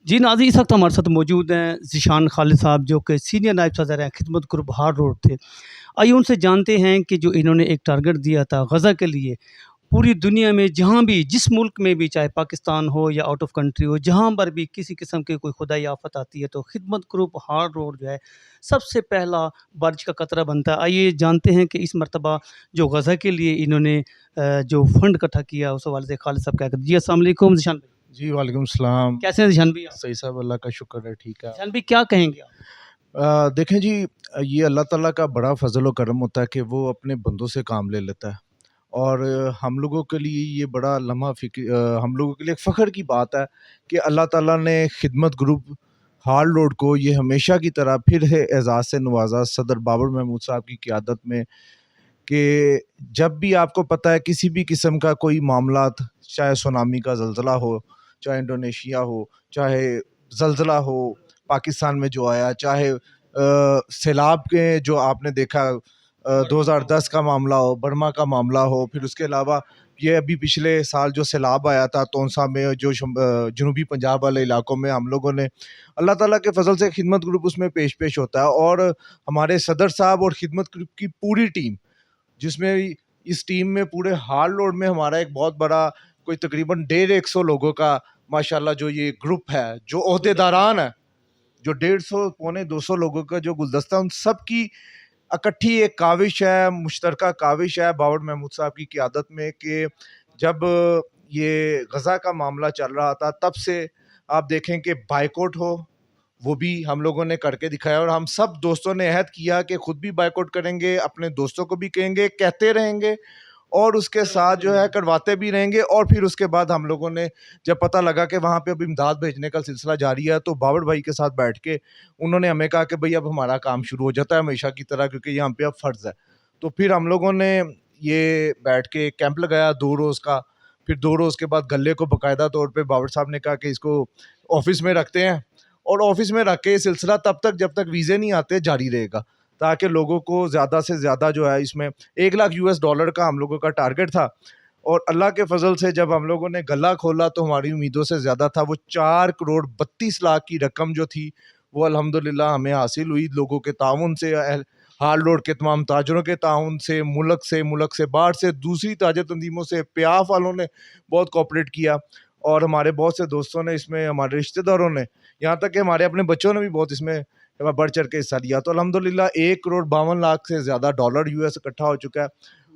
جی ناظرین، اس وقت ہمارے ساتھ موجود ہیں ذیشان خالد صاحب، جو کہ سینئر نائب صدر ہیں خدمت گروپ ہار روڈ تھے۔ آئیے ان سے جانتے ہیں کہ جو انہوں نے ایک ٹارگٹ دیا تھا غزہ کے لیے، پوری دنیا میں جہاں بھی، جس ملک میں بھی، چاہے پاکستان ہو یا آؤٹ آف کنٹری ہو، جہاں پر بھی کسی قسم کی کوئی خدائی آفت آتی ہے تو خدمت گروپ ہار روڈ جو ہے سب سے پہلا بارش کا قطرہ بنتا ہے۔ آئیے جانتے ہیں کہ اس مرتبہ جو غزہ کے لیے انہوں نے جو فنڈ اکٹھا کیا، اس حوالے سے خالد صاحب کیا کہتے ہیں۔ جی السلام علیکم ذیشان بھائی۔ جی وعلیکم السلام۔ کیسے ہیں ذیشان بھائی؟ صحیح صاحب، اللہ کا شکر ہے، ٹھیک ہے۔ ذیشان بھائی کیا کہیں گے آپ؟ دیکھیں جی، یہ اللہ تعالیٰ کا بڑا فضل و کرم ہوتا ہے کہ وہ اپنے بندوں سے کام لے لیتا ہے، اور ہم لوگوں کے لیے یہ بڑا لمحہ ہم لوگوں کے لیے ایک فخر کی بات ہے کہ اللہ تعالیٰ نے خدمت گروپ ہار روڈ کو یہ ہمیشہ کی طرح پھر ہے اعزاز سے نوازا صدر بابر محمود صاحب کی قیادت میں، کہ جب بھی آپ کو پتہ ہے کسی بھی قسم کا کوئی معاملات، چاہے سونامی کا زلزلہ ہو، چاہے انڈونیشیا ہو، چاہے زلزلہ ہو پاکستان میں جو آیا، چاہے سیلاب کے جو آپ نے دیکھا 2010 کا معاملہ ہو، برما کا معاملہ ہو، پھر اس کے علاوہ یہ ابھی پچھلے سال جو سیلاب آیا تھا تونسا میں، جو جنوبی پنجاب والے علاقوں میں، ہم لوگوں نے اللہ تعالیٰ کے فضل سے خدمت گروپ اس میں پیش ہوتا ہے، اور ہمارے صدر صاحب اور خدمت گروپ کی پوری ٹیم، جس میں اس ٹیم میں پورے ہار روڈ میں ہمارا ایک بہت بڑا کوئی تقریباً 150 لوگوں کا ماشاءاللہ جو یہ گروپ ہے، جو عہدے داران ہے، جو 150 پونے 200 لوگوں کا جو گلدستہ، ان سب کی اکٹھی ایک کاوش ہے، مشترکہ کاوش ہے بابر محمود صاحب کی قیادت میں، کہ جب یہ غزہ کا معاملہ چل رہا تھا تب سے آپ دیکھیں کہ بائیکاٹ ہو، وہ بھی ہم لوگوں نے کر کے دکھایا، اور ہم سب دوستوں نے عہد کیا کہ خود بھی بائیکاٹ کریں گے، اپنے دوستوں کو بھی کہیں گے، کہتے رہیں گے، اور اس کے ساتھ جو ہے کرواتے بھی رہیں گے۔ اور پھر اس کے بعد ہم لوگوں نے جب پتہ لگا کہ وہاں پہ اب امداد بھیجنے کا سلسلہ جاری ہے، تو بابر بھائی کے ساتھ بیٹھ کے انہوں نے ہمیں کہا کہ بھئی اب ہمارا کام شروع ہو جاتا ہے ہمیشہ کی طرح، کیونکہ یہ ہم پہ اب فرض ہے۔ تو پھر ہم لوگوں نے یہ بیٹھ کے کیمپ لگایا 2 روز کا، پھر 2 روز کے بعد گلے کو باقاعدہ طور پہ بابر صاحب نے کہا کہ اس کو آفس میں رکھتے ہیں، اور آفس میں رکھ کے یہ سلسلہ تب تک جب تک ویزے نہیں آتے جاری رہے گا، تاکہ لوگوں کو زیادہ سے زیادہ جو ہے، اس میں $1,00,000 کا ہم لوگوں کا ٹارگٹ تھا، اور اللہ کے فضل سے جب ہم لوگوں نے گلا کھولا تو ہماری امیدوں سے زیادہ تھا۔ وہ 4,32,00,000 کی رقم جو تھی وہ الحمدللہ ہمیں حاصل ہوئی، لوگوں کے تعاون سے، ہار روڈ کے تمام تاجروں کے تعاون سے، ملک سے باہر سے، دوسری تاجر تنظیموں سے، پیاف والوں نے بہت کوآپریٹ کیا، اور ہمارے بہت سے دوستوں نے اس میں، ہمارے رشتہ داروں نے، یہاں تک کہ ہمارے اپنے بچوں نے بھی بہت اس میں بڑھ چڑھ کے حصہ لیا۔ تو الحمدللہ $1,52,00,000 سے زیادہ ڈالر US اکٹھا ہو چکا ہے،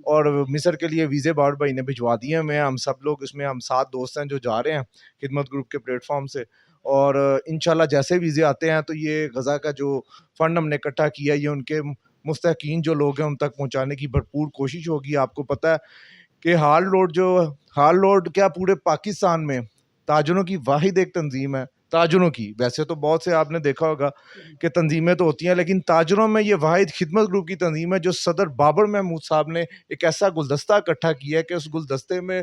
اور مصر کے لیے ویزے بابر بھائی نے بھجوا دیے ہیں۔ ہم سب لوگ اس میں، ہم 7 دوست ہیں جو جا رہے ہیں خدمت گروپ کے پلیٹ فارم سے، اور انشاءاللہ جیسے ویزے آتے ہیں تو یہ غزہ کا جو فنڈ ہم نے اکٹھا کیا، یہ ان کے مستحقین جو لوگ ہیں ان تک پہنچانے کی بھرپور کوشش ہوگی۔ آپ کو پتہ ہے کہ ہار روڈ کیا پورے پاکستان میں تاجروں کی واحد ایک تنظیم ہے، تاجروں کی، ویسے تو بہت سے آپ نے دیکھا ہوگا کہ تنظیمیں تو ہوتی ہیں، لیکن تاجروں میں یہ واحد خدمت گروپ کی تنظیم ہے، جو صدر بابر محمود صاحب نے ایک ایسا گلدستہ اکٹھا کیا ہے کہ اس گلدستے میں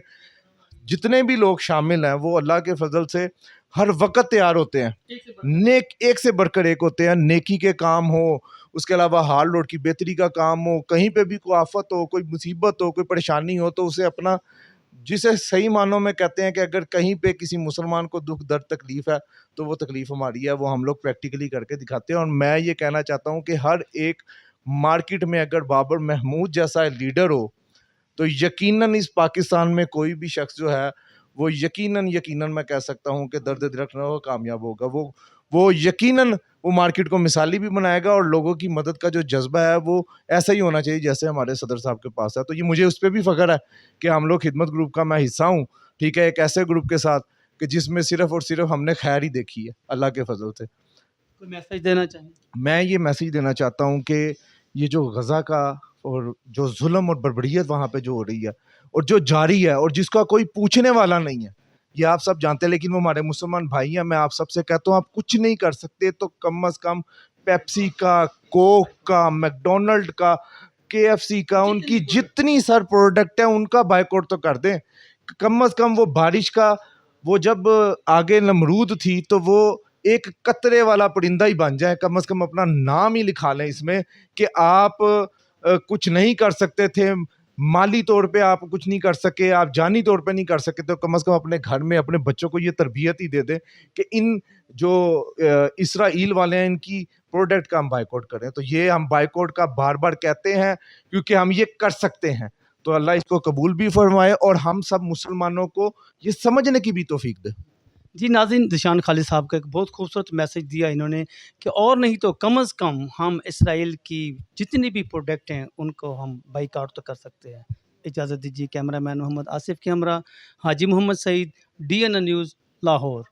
جتنے بھی لوگ شامل ہیں وہ اللہ کے فضل سے ہر وقت تیار ہوتے ہیں، نیک ایک سے بڑھ کر ایک ہوتے ہیں، نیکی کے کام ہو، اس کے علاوہ ہار روڈ کی بہتری کا کام ہو، کہیں پہ بھی کوئی آفت ہو، کوئی مصیبت ہو، کوئی پریشانی ہو، تو اسے اپنا، جسے صحیح معنوں میں کہتے ہیں کہ اگر کہیں پہ کسی مسلمان کو دکھ درد تکلیف ہے تو وہ تکلیف ہماری ہے، وہ ہم لوگ پریکٹیکلی کر کے دکھاتے ہیں۔ اور میں یہ کہنا چاہتا ہوں کہ ہر ایک مارکیٹ میں اگر بابر محمود جیسا لیڈر ہو تو یقیناً اس پاکستان میں کوئی بھی شخص جو ہے وہ یقیناً میں کہہ سکتا ہوں کہ درد دل رکھنا ہو کامیاب ہوگا، وہ یقیناً وہ مارکیٹ کو مثالی بھی بنائے گا، اور لوگوں کی مدد کا جو جذبہ ہے وہ ایسا ہی ہونا چاہیے جیسے ہمارے صدر صاحب کے پاس ہے۔ تو یہ مجھے اس پہ بھی فخر ہے کہ ہم لوگ خدمت گروپ کا میں حصہ ہوں، ٹھیک ہے، ایک ایسے گروپ کے ساتھ کہ جس میں صرف اور صرف ہم نے خیر ہی دیکھی ہے اللہ کے فضل سے۔ کوئی میسج دینا چاہیں؟ میں یہ میسج دینا چاہتا ہوں کہ یہ جو غزہ کا اور جو ظلم اور بربریت وہاں پہ جو ہو رہی ہے اور جو جاری ہے اور جس کا کوئی پوچھنے والا نہیں ہے، یہ آپ سب جانتے ہیں، لیکن وہ ہمارے مسلمان بھائی ہیں۔ میں آپ سب سے کہتا ہوں آپ کچھ نہیں کر سکتے تو کم از کم پیپسی کا، کوک کا، میکڈونلڈ کا، KFC کا، ان کی جتنی سر پروڈکٹ ہیں ان کا بائیکاٹ تو کر دیں۔ کم از کم وہ بارش کا، وہ جب آگے نمرود تھی تو وہ ایک قطرے والا پرندہ ہی بن جائے، کم از کم اپنا نام ہی لکھا لیں اس میں کہ آپ کچھ نہیں کر سکتے تھے، مالی طور پہ آپ کچھ نہیں کر سکے, آپ جانی طور پہ نہیں کر سکے, تو کم از کم اپنے گھر میں اپنے بچوں کو یہ تربیت ہی دے دیں کہ ان جو اسرائیل والے ہیں ان کی پروڈکٹ کا ہم بائیکاٹ کریں. تو یہ ہم بائیکاٹ کا بار بار کہتے ہیں کیونکہ ہم یہ کر سکتے ہیں. تو اللہ اس کو قبول بھی فرمائے اور ہم سب مسلمانوں کو یہ سمجھنے کی بھی توفیق دے. جی ناظرین, ذیشان خالد صاحب کا ایک بہت خوبصورت میسج دیا انہوں نے کہ اور نہیں تو کم از کم ہم اسرائیل کی جتنی بھی پروڈکٹ ہیں ان کو ہم بائیکاٹ تو کر سکتے ہیں. اجازت دیجیے. کیمرہ مین محمد آصف کے ہمراہ حاجی محمد سعید, DN نیوز, لاہور.